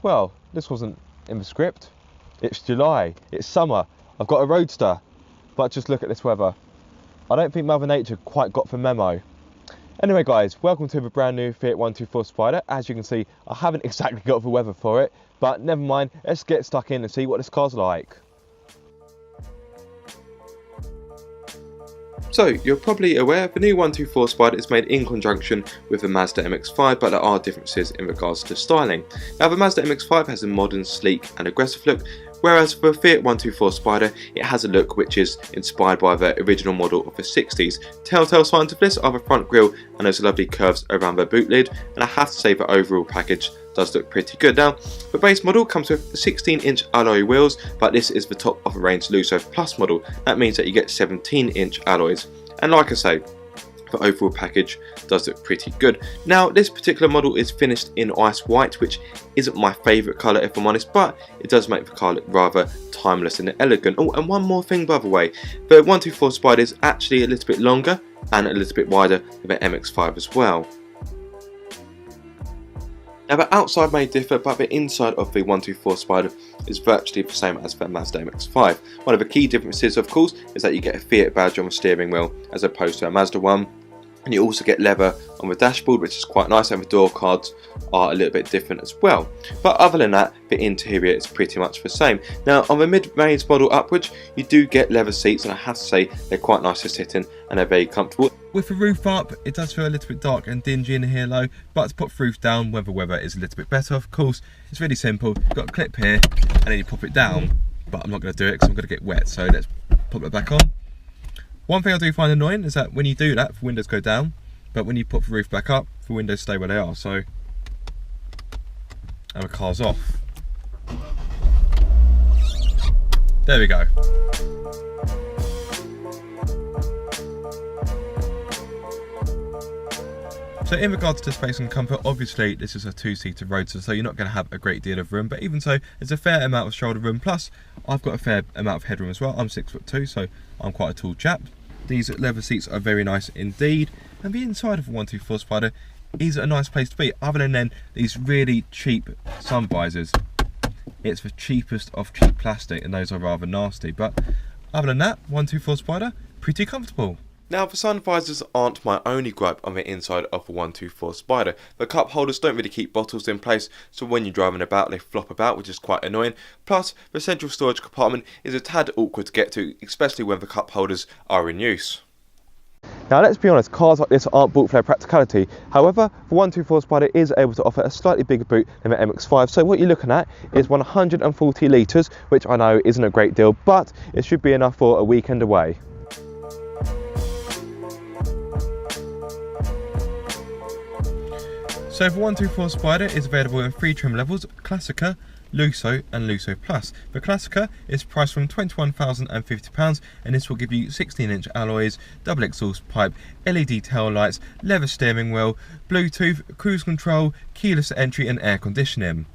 Well, this wasn't in the script. It's July, it's summer, I've got a roadster, but just look at this weather. I don't think Mother Nature quite got the memo. Anyway guys, welcome to the brand new Fiat 124 Spider. As you can see, I haven't exactly got the weather for it, but never mind, let's get stuck in and see what this car's like. So, you're probably aware the new 124 Spider is made in conjunction with the Mazda MX-5, but there are differences in regards to styling. Now, the Mazda MX-5 has a modern, sleek and aggressive look, whereas for the Fiat 124 Spider, it has a look which is inspired by the original model of the 60s. Telltale signs of this are the front grille and those lovely curves around the boot lid, and I have to say the overall package does look pretty good. Now, the base model comes with 16-inch alloy wheels, but this is the top of the range Lusso Plus model. That means that you get 17-inch alloys, and like I say, the overall package does look pretty good. Now, this particular model is finished in ice white, which isn't my favourite colour if I'm honest, but it does make the car look rather timeless and elegant. Oh, and one more thing by the way, the 124 Spider is actually a little bit longer and a little bit wider than the MX-5 as well. Now, the outside may differ, but the inside of the 124 Spider is virtually the same as the Mazda MX-5. One of the key differences, of course, is that you get a Fiat badge on the steering wheel as opposed to a Mazda one. And you also get leather on the dashboard, which is quite nice, and the door cards are a little bit different as well. But other than that, the interior is pretty much the same. Now, on the mid-range model upwards, you do get leather seats, and I have to say they're quite nice to sit in and they're very comfortable. With the roof up, it does feel a little bit dark and dingy in here low, but to put the roof down when the weather is a little bit better, of course, it's really simple. You've got a clip here, and then you pop it down, but I'm not going to do it because I'm going to get wet, so let's pop it back on. One thing I do find annoying is that when you do that, the windows go down, but when you put the roof back up, the windows stay where they are, so, and the car's off. There we go. So in regards to space and comfort, obviously this is a two-seater roadster, so you're not going to have a great deal of room, but even so, there's a fair amount of shoulder room, plus I've got a fair amount of headroom as well. I'm 6'2", so I'm quite a tall chap. These leather seats are very nice indeed, and the inside of a 124 Spider is a nice place to be. Other than then, these really cheap sun visors. It's the cheapest of cheap plastic, and those are rather nasty, but other than that, 124 Spider, pretty comfortable. Now, the sun visors aren't my only gripe on the inside of the 124 Spider. The cup holders don't really keep bottles in place, so when you're driving about, they flop about, which is quite annoying. Plus, the central storage compartment is a tad awkward to get to, especially when the cup holders are in use. Now let's be honest, cars like this aren't built for their practicality. However, the 124 Spider is able to offer a slightly bigger boot than the MX-5, so what you're looking at is 140 litres, which I know isn't a great deal, but it should be enough for a weekend away. So the 124 Spider is available in 3 trim levels: Classica, Lusso and Lusso Plus. The Classica is priced from £21,050, and this will give you 16-inch alloys, double exhaust pipe, LED tail lights, leather steering wheel, Bluetooth, cruise control, keyless entry and air conditioning.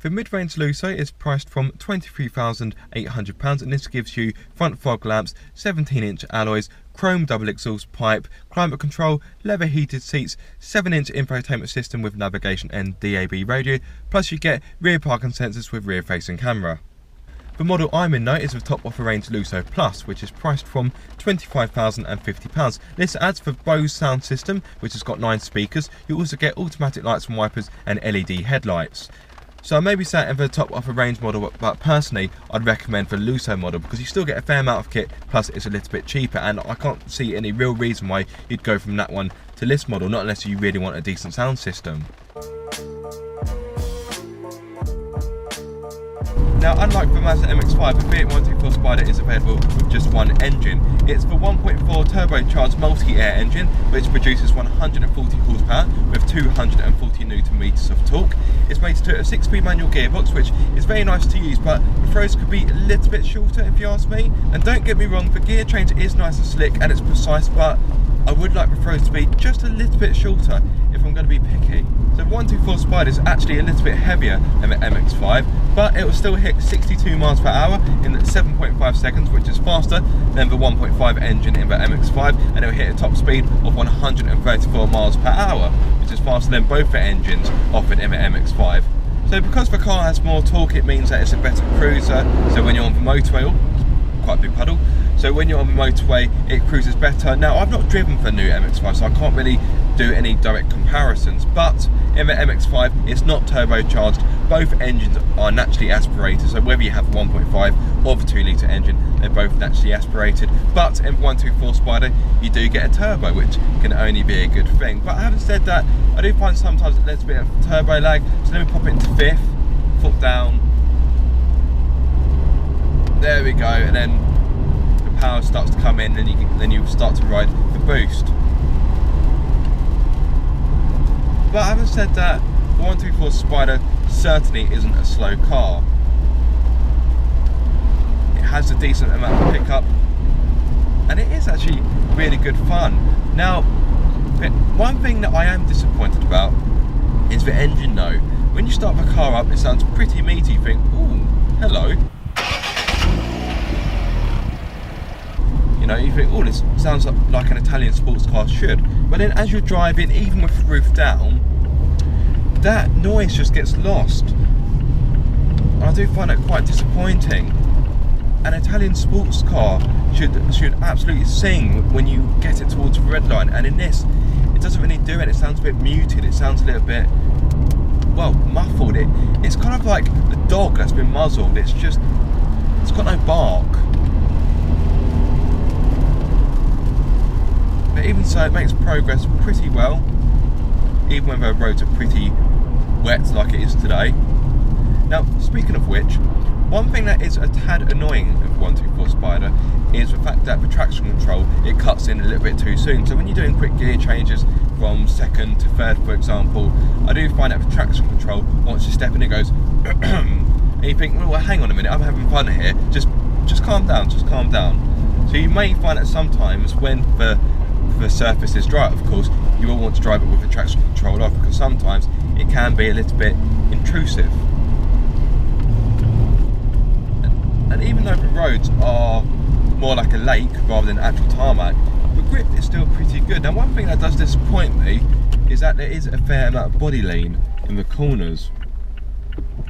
The mid-range Lusso is priced from £23,800, and this gives you front fog lamps, 17-inch alloys, chrome double exhaust pipe, climate control, leather heated seats, 7-inch infotainment system with navigation and DAB radio, plus you get rear parking sensors with rear facing camera. The model I'm in now is the top of the range Lusso Plus, which is priced from £25,050. This adds the Bose sound system, which has got 9 speakers. You also get automatic lights and wipers and LED headlights. So I may be sat in the top of a range model, but personally I'd recommend the Lusso model because you still get a fair amount of kit, plus it's a little bit cheaper, and I can't see any real reason why you'd go from that one to this model, not unless you really want a decent sound system. Now, unlike the Mazda MX-5, the Fiat 124 Spider is available with just one engine. It's the 1.4 turbocharged multi-air engine, which produces 140 horsepower with 240 Nm of torque. It's mated to a 6-speed manual gearbox, which is very nice to use, but the throws could be a little bit shorter if you ask me. And don't get me wrong, the gear change is nice and slick and it's precise, but I would like the throws to be just a little bit shorter if I'm going to be picky. So the 124 Spider is actually a little bit heavier than the MX-5, but it will still hit 62 miles per hour in 7.5 seconds, which is faster than the 1.5 engine in the MX-5, and it will hit a top speed of 134 miles per hour, which is faster than both the engines offered in the MX-5. So because the car has more torque, it means that it's a better cruiser. So when you're on the motorway, quite a big puddle. So when you're on the motorway, it cruises better. Now, I've not driven the new MX-5, so I can't really do any direct comparisons. But in the MX-5, it's not turbocharged. Both engines are naturally aspirated. So whether you have 1.5 or the 2-litre engine, they're both naturally aspirated. But in the 124 Spider, you do get a turbo, which can only be a good thing. But having said that, I do find sometimes there's a bit of turbo lag. So let me pop it into 5th, foot down. There we go, and then the power starts to come in, and then you start to ride the boost. But having said that, the 124 Spider certainly isn't a slow car. It has a decent amount of pickup, and it is actually really good fun. Now, one thing that I am disappointed about is the engine though. When you start the car up, it sounds pretty meaty. You think, ooh, hello. You know, you think, oh, this sounds like an Italian sports car should. But then as you're driving, even with the roof down, that noise just gets lost. And I do find that quite disappointing. An Italian sports car should absolutely sing when you get it towards the red line. And in this, it doesn't really do it. It sounds a bit muted. It sounds a little bit, well, muffled. It's kind of like a dog that's been muzzled. It's got no bark. But even so, it makes progress pretty well, even when the roads are pretty wet like it is today. Now, speaking of which, one thing that is a tad annoying with 124 Spider is the fact that the traction control, it cuts in a little bit too soon. So when you're doing quick gear changes from 2nd to 3rd, for example, I do find that the traction control, once you step in, it goes and you think, well, hang on a minute, I'm having fun here, just calm down, just calm down. So you may find that sometimes when the surface is dry, of course, you will want to drive it with the traction control off, because sometimes it can be a little bit intrusive. And even though the roads are more like a lake rather than actual tarmac, the grip is still pretty good. Now, one thing that does disappoint me is that there is a fair amount of body lean in the corners.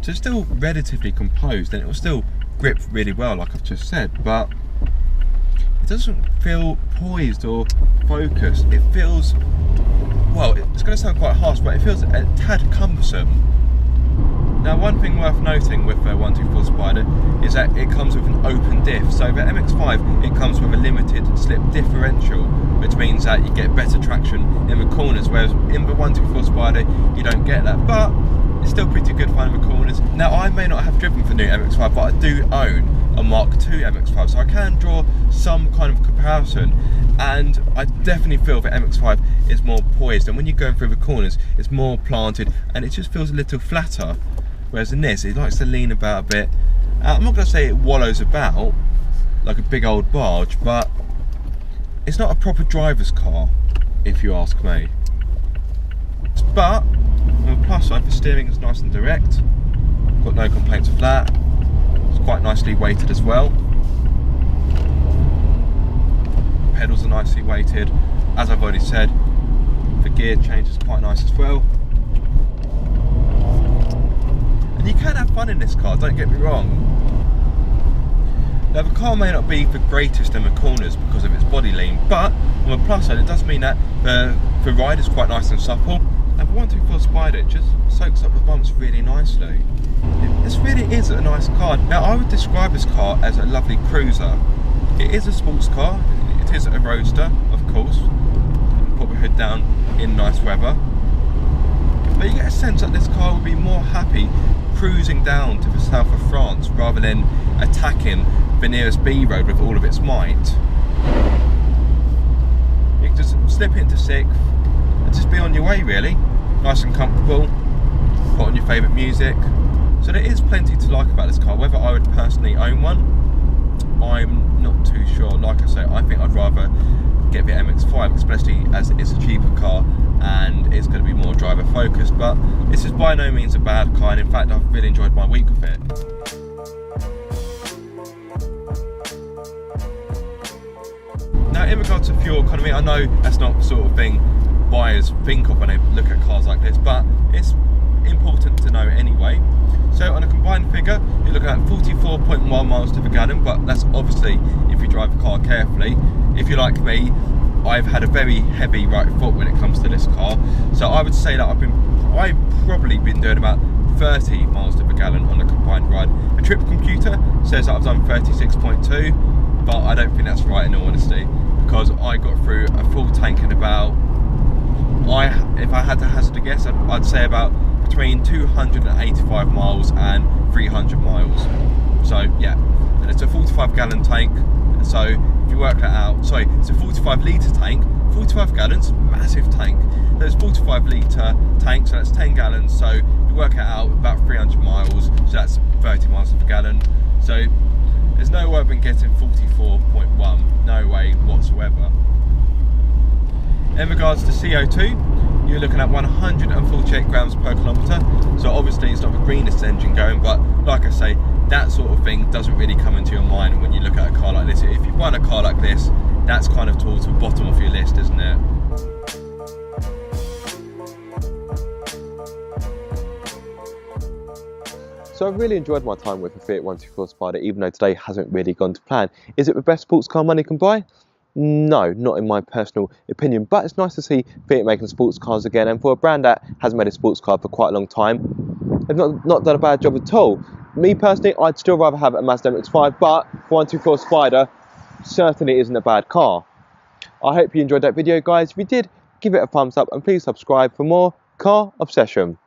So it's still relatively composed, and it will still grip really well, like I've just said, but it doesn't feel poised or focused. It feels, well, it's going to sound quite harsh, but it feels a tad cumbersome. Now, one thing worth noting with the 124 Spider is that it comes with an open diff. So the MX-5, it comes with a limited slip differential, which means that you get better traction in the corners, whereas in the 124 Spider, you don't get that. But it's still pretty good fun in the corners. Now, I may not have driven the new MX-5, but I do own a Mark II MX-5, so I can draw some kind of comparison, and I definitely feel that MX-5 is more poised, and when you're going through the corners, it's more planted, and it just feels a little flatter. Whereas in this, it likes to lean about a bit. I'm not going to say it wallows about like a big old barge, but it's not a proper driver's car, if you ask me. But on the plus side, the steering is nice and direct. Got no complaints with that. It's quite nicely weighted as well. Pedals are nicely weighted. As I've already said, the gear change is quite nice as well. And you can have fun in this car, don't get me wrong. Now, the car may not be the greatest in the corners because of its body lean, but on the plus side, it does mean that the ride is quite nice and supple. And the 124 Spider, it just soaks up the bumps really nicely. This really is a nice car. Now, I would describe this car as a lovely cruiser. It is a sports car, it is a roadster, of course. Put the hood down in nice weather. But you get a sense that this car will be more happy cruising down to the south of France rather than attacking the nearest B road with all of its might. You can just slip into 6th and just be on your way, really. Nice and comfortable, put on your favourite music. So there is plenty to like about this car. Whether I would personally own one, I'm not too sure. Like I say, I think I'd rather get the MX-5, especially as it's a cheaper car and it's going to be more driver focused. But this is by no means a bad car, and in fact I've really enjoyed my week with it. Now, in regards to fuel economy, I know that's not the sort of thing buyers think of when they look at cars like this, but it's important to know anyway. So on a combined figure, you're looking at 44.1 miles to the gallon, but that's obviously if you drive the car carefully. If you're like me, I've had a very heavy right foot when it comes to this car, so I would say that I've probably been doing about 30 miles to the gallon on a combined ride. The trip computer says that I've done 36.2, but I don't think that's right in all honesty, because I got through a full tank in about, if I had to hazard a guess, I'd say about between 285 miles and 300 miles. So yeah, and it's a 45 gallon tank, so if you work that out, sorry, it's a 45 litre tank, 45 gallons, massive tank. There's 45 litre tank, so that's 10 gallons, so if you work it out, about 300 miles, so that's 30 miles per gallon. So there's no way I've been getting 44.1, no way whatsoever. In regards to CO2, you're looking at 148 grams per kilometre, so obviously it's not the greenest engine going, but like I say, that sort of thing doesn't really come into your mind when you look at a car like this. If you buy a car like this, that's kind of towards the bottom of your list, isn't it? So I've really enjoyed my time with the Fiat 124 Spider, even though today hasn't really gone to plan. Is it the best sports car money can buy? No, not in my personal opinion, but it's nice to see Fiat making sports cars again, and for a brand that has made a sports car for quite a long time, they've not done a bad job at all. Me personally, I'd still rather have a Mazda MX-5, but 124 Spider certainly isn't a bad car. I hope you enjoyed that video, guys. If you did, give it a thumbs up and please subscribe for more car obsession.